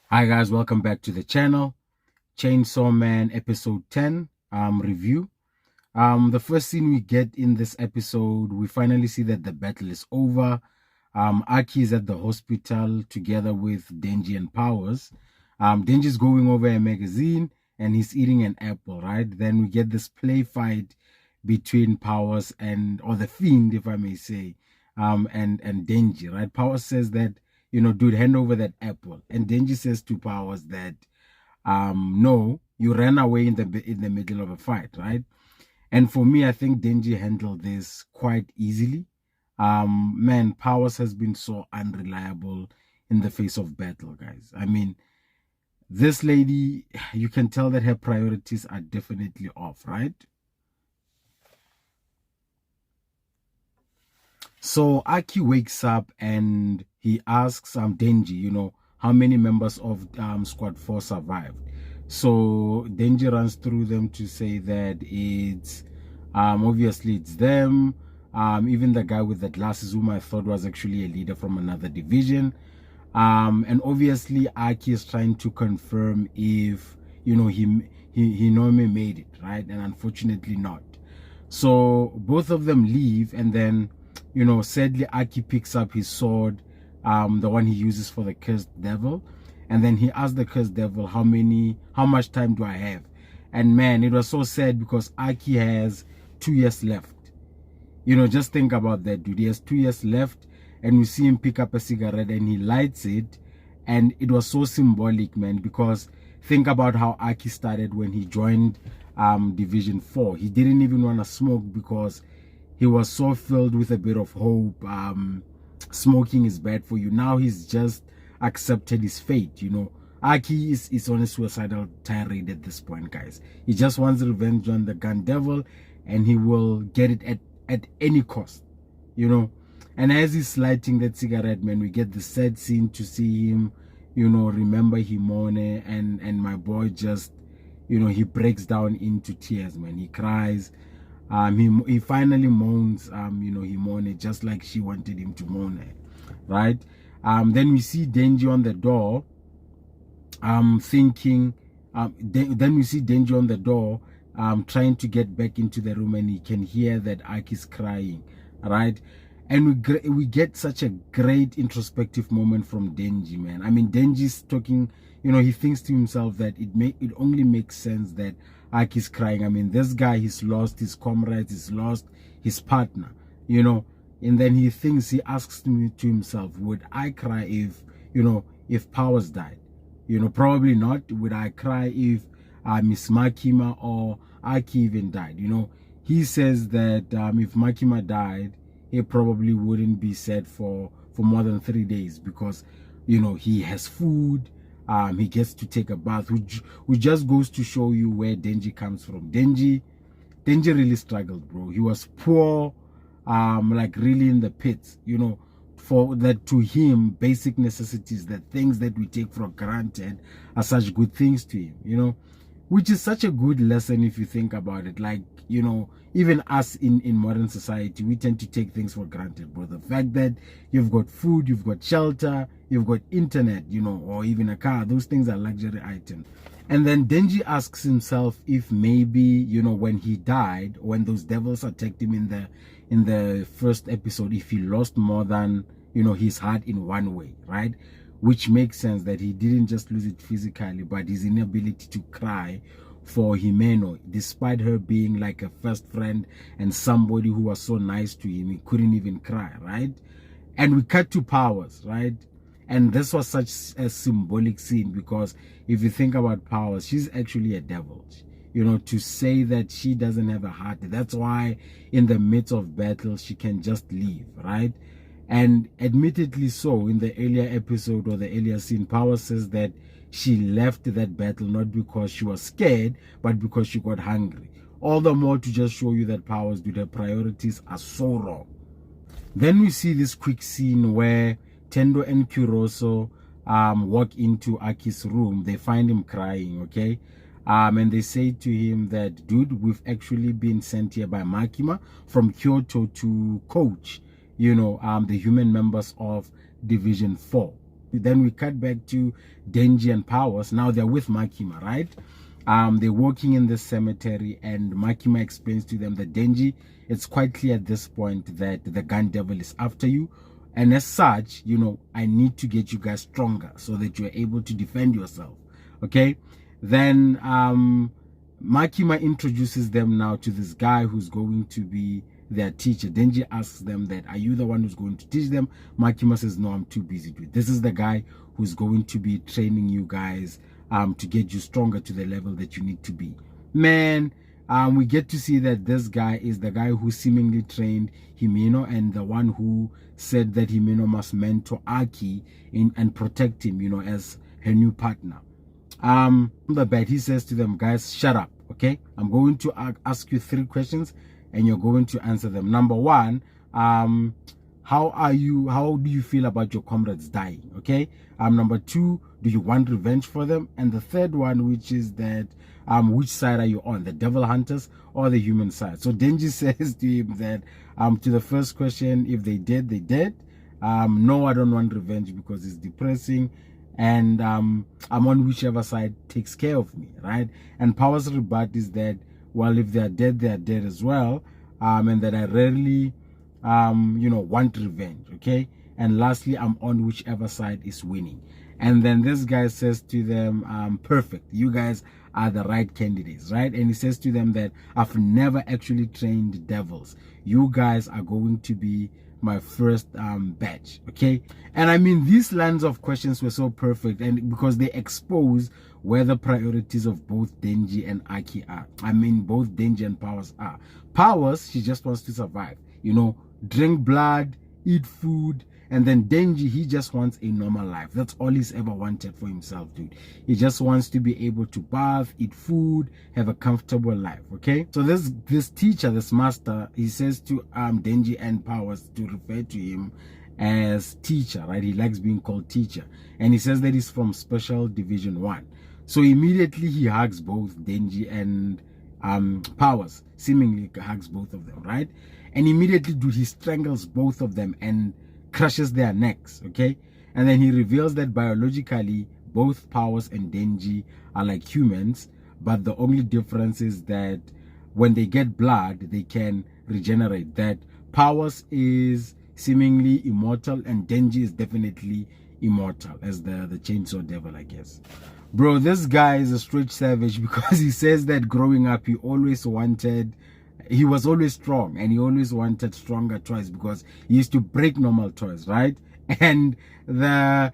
Hi guys, welcome back to the channel. Chainsaw Man episode 10 review. The first scene we get in this episode, we finally see that the battle is over. Aki is at the hospital together with Denji and Powers. Denji's going over a magazine and he's eating an apple, right? Then we get this play fight between Powers or the Fiend, if I may say, and Denji, right? Powers says that, dude, hand over that apple. And Denji says to Powers that, no, you ran away in the middle of a fight, right? And for me, I think Denji handled this quite easily. Man, Powers has been so unreliable in the face of battle, guys. I mean, this lady, you can tell that her priorities are definitely off, right? So Aki wakes up and he asks Denji, how many members of Squad 4 survived. So Denji runs through them to say that it's obviously it's them. Even the guy with the glasses, whom I thought was actually a leader from another division. And obviously Aki is trying to confirm if he normally made it, right? And unfortunately not. So both of them leave, and then sadly Aki picks up his sword, the one he uses for the cursed devil, and then he asks the cursed devil, how much time do I have? And man, it was so sad because Aki has 2 years left. Just think about that, dude. He has 2 years left, and we see him pick up a cigarette and he lights it, and it was so symbolic, man, because think about how Aki started when he joined Division 4. He didn't even want to smoke because he was so filled with a bit of hope. Smoking is bad for you. Now he's just accepted his fate. Aki is on a suicidal tirade at this point, guys. He just wants revenge on the gun devil, and he will get it at any cost. And as he's lighting that cigarette, man, we get the sad scene to see him, remember Himone, and my boy just, he breaks down into tears, man. He cries. He finally moans, Himone, just like she wanted him to moan, right? Then we see Denji on the door, then we see Denji on the door, trying to get back into the room, and he can hear that Aki's crying, right? And we get such a great introspective moment from Denji, man. I mean, Denji's talking, he thinks to himself that it only makes sense that Aki's crying. I mean, this guy, he's lost his comrades, he's lost his partner, and then he asks to himself, would I cry if Powers died? Probably not. Would I cry if Miss Makima or Aki even died? He says that if Makima died, he probably wouldn't be sad for more than 3 days because, he has food, he gets to take a bath, which just goes to show you where Denji comes from. Denji really struggled, bro. He was poor, like really in the pits, for that. To him, basic necessities, the things that we take for granted, are such good things to him, which is such a good lesson if you think about it. Like, even us in modern society, we tend to take things for granted, but the fact that you've got food, you've got shelter, you've got internet, or even a car, those things are luxury items. And then Denji asks himself if maybe, when he died, when those devils attacked him in the first episode, if he lost more than, his heart in one way, right? Which makes sense that he didn't just lose it physically, but his inability to cry for Himeno, despite her being like a first friend and somebody who was so nice to him, he couldn't even cry, right? And we cut to Powers, right? And this was such a symbolic scene because if you think about Powers, she's actually a devil. To say that she doesn't have a heart, that's why in the midst of battle, she can just leave, right? And admittedly so, in the earlier episode or the earlier scene, Powers says that she left that battle not because she was scared, but because she got hungry. All the more to just show you that Powers, dude, her priorities are so wrong. Then we see this quick scene where Tendo and Kuroso walk into Aki's room. They find him crying, okay? And they say to him that, dude, we've actually been sent here by Makima from Kyoto to coach, the human members of Division 4. Then we cut back to Denji and Powers. Now they're with Makima, right? They're walking in the cemetery, and Makima explains to them that Denji, it's quite clear at this point that the gun devil is after you. And as such, you know, I need to get you guys stronger so that you're able to defend yourself. Okay? Then Makima introduces them now to this guy who's going to be their teacher. Denji asks them that, are you the one who's going to teach them? Makima says, no, I'm too busy to it. This is the guy who's going to be training you guys to get you stronger to the level that you need to be. Man, we get to see that this guy is the guy who seemingly trained Himeno, and the one who said that Himeno must mentor Aki and protect him, you know, as her new partner. On the bed, he says to them, guys, shut up, okay? I'm going to ask you 3 questions, and you're going to answer them. Number 1, how do you feel about your comrades dying? Okay. Number 2, do you want revenge for them? And the third one, which is that which side are you on, the devil hunters or the human side? So Denji says to him that to the first question, if they did, they did. No, I don't want revenge because it's depressing, and I'm on whichever side takes care of me, right? And Power's rebut is that, well, if they're dead as well, and that I rarely you know, want revenge, okay? And lastly, I'm on whichever side is winning. And then this guy says to them, perfect, you guys are the right candidates, right? And he says to them that I've never actually trained devils. You guys are going to be my first batch, okay? And I mean, these lines of questions were so perfect, and because they expose where the priorities of both Denji and Aki are. I mean, both Denji and Powers are. Powers, she just wants to survive, you know, drink blood, eat food. And then Denji, he just wants a normal life. That's all he's ever wanted for himself, dude. He just wants to be able to bath, eat food, have a comfortable life, okay? So this teacher, this master, he says to Denji and Powers to refer to him as teacher, right? He likes being called teacher. And he says that he's from Special Division 1. So immediately he hugs both Denji and Powers, seemingly hugs both of them, right? And immediately, dude, he strangles both of them and crushes their necks, okay? And then he reveals that biologically both Powers and Denji are like humans, but the only difference is that when they get blood, they can regenerate. That Powers is seemingly immortal and Denji is definitely immortal as the chainsaw devil, I guess. Bro, this guy is a straight savage because he says that growing up he was always strong and he always wanted stronger toys because he used to break normal toys, right? And the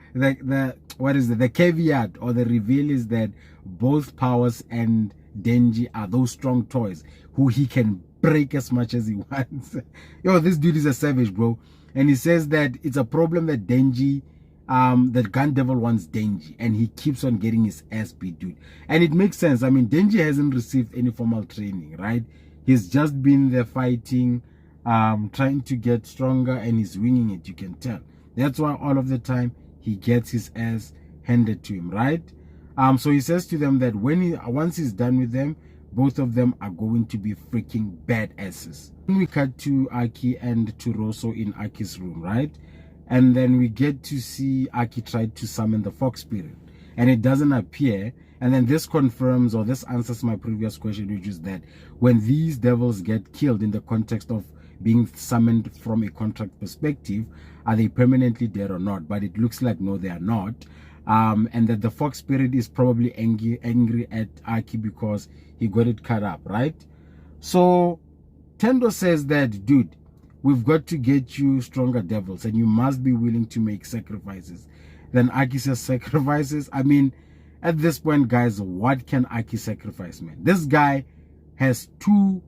caveat or the reveal is that both Powers and Denji are those strong toys who he can break as much as he wants. Yo, this dude is a savage, bro. And he says that it's a problem that Denji, that Gun Devil wants Denji, and he keeps on getting his ass beat, dude. And it makes sense. I mean, Denji hasn't received any formal training, right? He's just been there fighting, trying to get stronger, and he's winging it, you can tell. That's why all of the time he gets his ass handed to him, right? So he says to them that once he's done with them, both of them are going to be freaking badasses. Then we cut to Aki and to Rosso in Aki's room, right? And then we get to see Aki try to summon the fox spirit, and it doesn't appear. And then this confirms, or this answers my previous question, which is that when these devils get killed in the context of being summoned from a contract perspective, are they permanently dead or not? But it looks like no, they are not. And that the fox spirit is probably angry at Aki because he got it cut up, right? So Tendo says that, dude, we've got to get you stronger devils and you must be willing to make sacrifices. Then Aki says, sacrifices? I mean, at this point, guys, what can Aki sacrifice, man? This guy has 2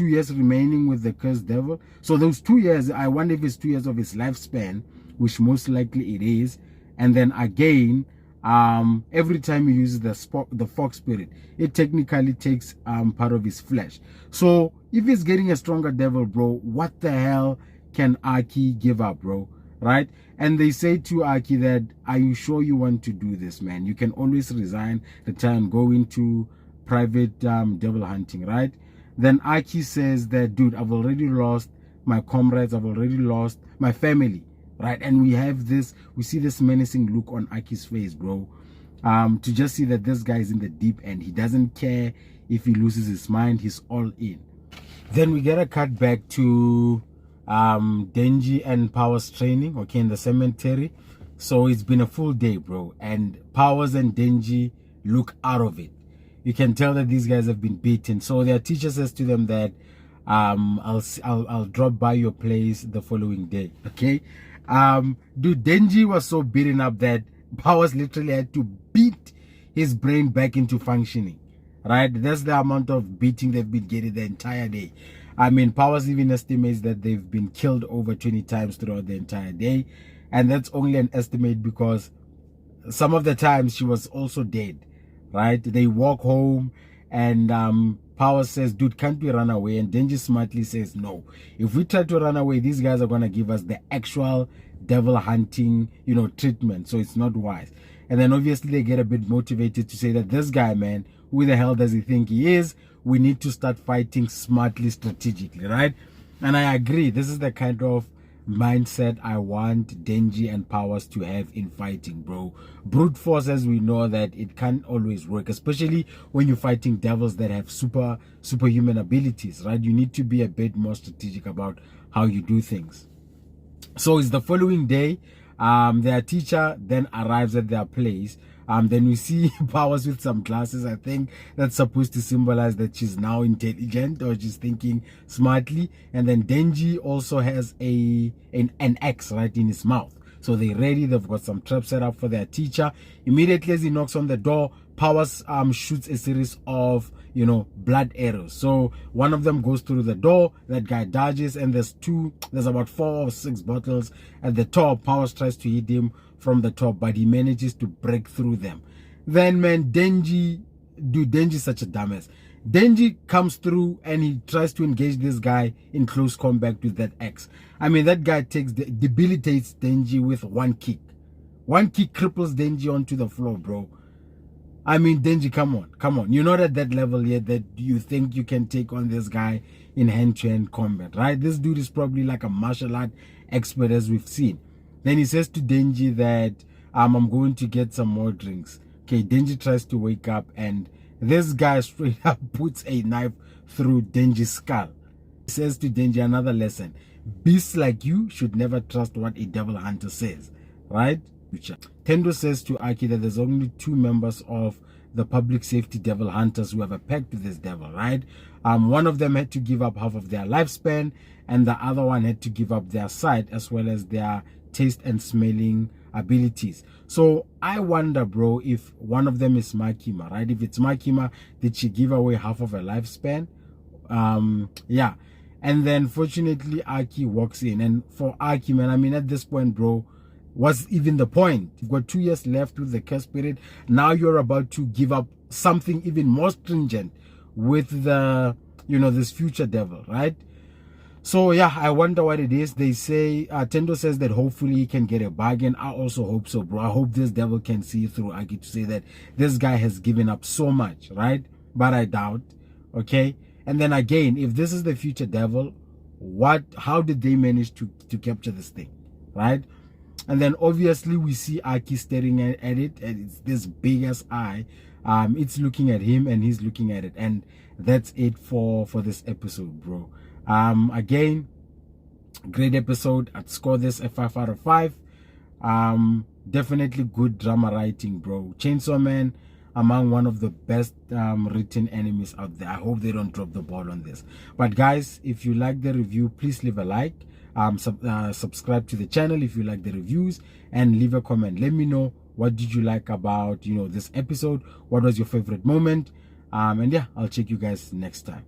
years remaining with the cursed devil. So those 2 years, I wonder if it's 2 years of his lifespan, which most likely it is. And then again, every time he uses the fox spirit, it technically takes part of his flesh. So if he's getting a stronger devil, bro, what the hell can Aki give up, bro? Right? And they say to Aki that, are you sure you want to do this, man? You can always resign, retire, and go into private devil hunting, right? Then Aki says that, dude, I've already lost my comrades, I've already lost my family, right? And we see this menacing look on Aki's face, bro. To just see that this guy is in the deep end. He doesn't care if he loses his mind. He's all in. Then we get a cut back to Denji and Powers training, okay, in the cemetery. So it's been a full day, bro, and Powers and Denji look out of it. You can tell that these guys have been beaten. So their teacher says to them that I'll drop by your place the following day, okay. Dude, Denji was so beaten up that Powers literally had to beat his brain back into functioning, right? That's the amount of beating they've been getting the entire day. I mean, Powers even estimates that they've been killed over 20 times throughout the entire day. And that's only an estimate because some of the times she was also dead, right? They walk home and Powers says, dude, can't we run away? And Denji smartly says, no. If we try to run away, these guys are going to give us the actual devil hunting, treatment. So it's not wise. And then obviously they get a bit motivated to say that this guy, man, who the hell does he think he is? We need to start fighting smartly, strategically, right? And I agree. This is the kind of mindset I want Denji and Powers to have in fighting, bro. Brute force, as we know, that it can't always work, especially when you're fighting devils that have superhuman abilities, right? You need to be a bit more strategic about how you do things. So it's the following day. Their teacher then arrives at their place. Then we see Powers with some glasses. I think that's supposed to symbolize that she's now intelligent or she's thinking smartly. And then Denji also has an X right in his mouth. So they're ready. They've got some traps set up for their teacher. Immediately as he knocks on the door, Powers shoots a series of blood arrows. So one of them goes through the door, that guy dodges, and there's about 4 or 6 bottles at the top. Powers tries to hit him from the top, but he manages to break through them. Then, man, Denji's such a dumbass. Denji comes through and he tries to engage this guy in close combat with that X. I mean, that guy debilitates Denji with one kick. One kick cripples Denji onto the floor, bro. I mean, Denji, come on. You're not at that level yet that you think you can take on this guy in hand-to-hand combat, right? This dude is probably like a martial art expert, as we've seen. Then he says to Denji that I'm going to get some more drinks. Okay, Denji tries to wake up and this guy straight up puts a knife through Denji's skull. He says to Denji, another lesson. Beasts like you should never trust what a devil hunter says, right? Tendo says to Aki that there's only 2 members of the public safety devil hunters who have a pact with this devil, right? One of them had to give up half of their lifespan and the other one had to give up their sight as well as their taste and smelling abilities. So I wonder, bro, if one of them is Makima, right? If it's Makima, did she give away half of her lifespan? Yeah. And then fortunately Aki walks in, and for Aki, man, I mean, at this point, bro, what's even the point? You've got 2 years left with the curse spirit. Now you're about to give up something even more stringent with the this future devil, right? So yeah, I wonder what it is. They say Tendo says that hopefully he can get a bargain. I also hope so, bro. I hope this devil can see through Aki to say that this guy has given up so much, right? But I doubt. Okay. And then again, if this is the future devil, how did they manage to capture this thing, right? And then obviously we see Aki staring at it, and it's this big ass eye. It's looking at him and he's looking at it, and that's it for this episode, bro. Again, great episode. I'd score this a 5 out of 5. Definitely good drama writing, bro. Chainsaw Man among one of the best written enemies out there. I hope they don't drop the ball on this. But guys, if you like the review, please leave a like. Subscribe to the channel if you like the reviews, and leave a comment. Let me know what did you like about this episode. What was your favorite moment? And yeah, I'll check you guys next time.